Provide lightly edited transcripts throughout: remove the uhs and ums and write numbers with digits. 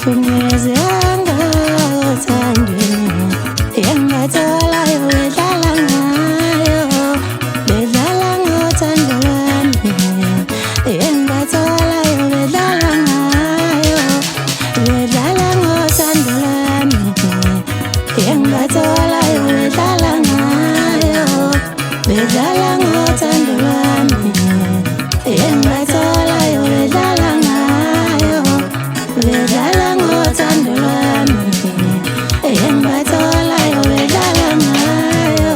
ngahlukumezeka othandweni engatholayo bedlala ngayo bedlala ngothando lwami engatholayo bedlala ngayo bedlala ngothando lwami engatholayo bedlala ngayo bedlala ngothando lwami engatholayo bedlala ngayo bedlala ngothando lwami engatholayo bedlala ngayo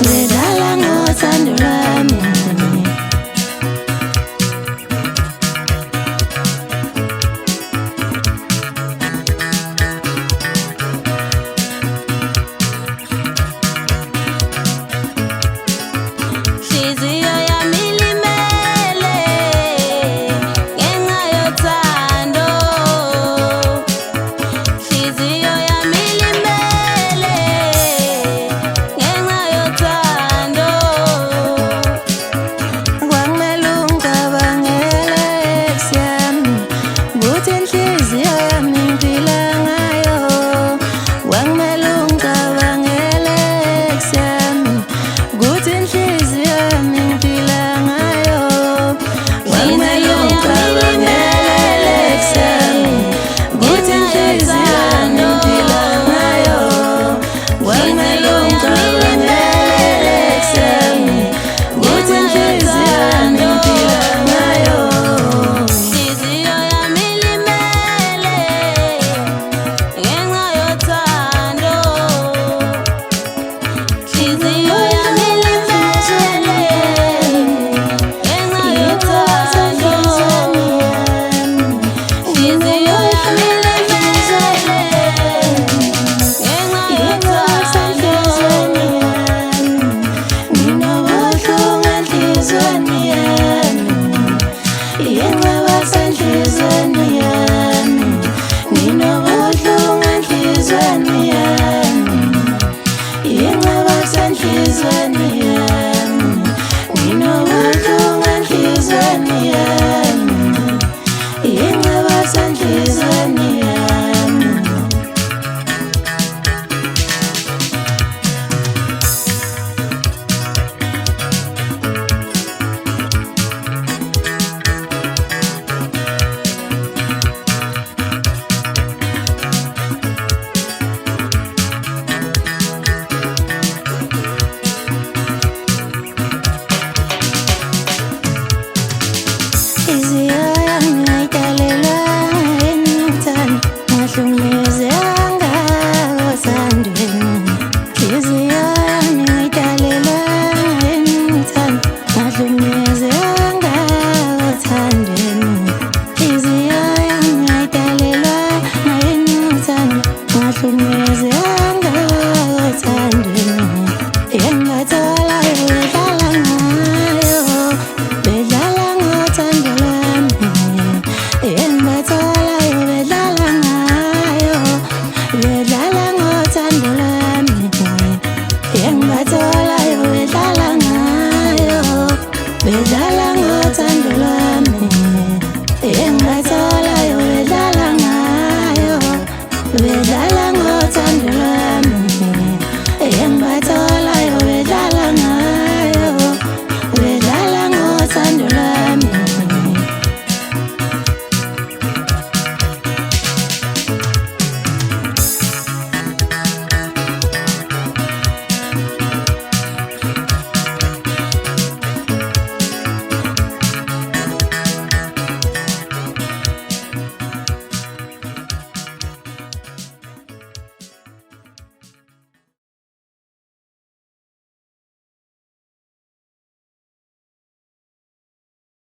bedlala ngothando lwami. Hliziyo yami ilimele ngenxa yothando. Hliziyo yami ilimele ngenxa yothando. Kwakumele ungicabangele ekuseni ukuthi inhliziyo yami ngiphila ngayo. Kwakumele ungicabangele ekuseni ukuthi inhliziyo yami ngiphila ngayo. Kwakumele ungicabangele ekuseni ukuthi inhliziyo yami ngiphila ngayo. Kwakumele ungicabangele ekuseni ukuthi inhliziyo yami ngiphila ngayo. Inhliziyo yami ilimele ngenxa yothando. Inhliziyo yami ilimele ngenxa yothando. Inhliziyo yami ilimele ngenxa yothando. Nginobuhlungu enhliziyweni yami yenqaba senhliziyweni yami. Nginobuhlungu enhliziyweni yami yenqaba senhliziyweni yami. Nginobuhlungu enhliziyweni yami yenqaba senhliziyweni yami. Inhliziyo yami ayidalelwanga ukuthanda, ngahlukumezeka othandweni. Inhliziyo yami ayidalelwanga ukuthanda, ngahlukumezeka othandweni. Inhliziyo yami ayidalelwanga ukuthanda, ngahlukumezeka othandweni. Engatholayo bedlala ngayo bedlala ngothando lwami engatholayo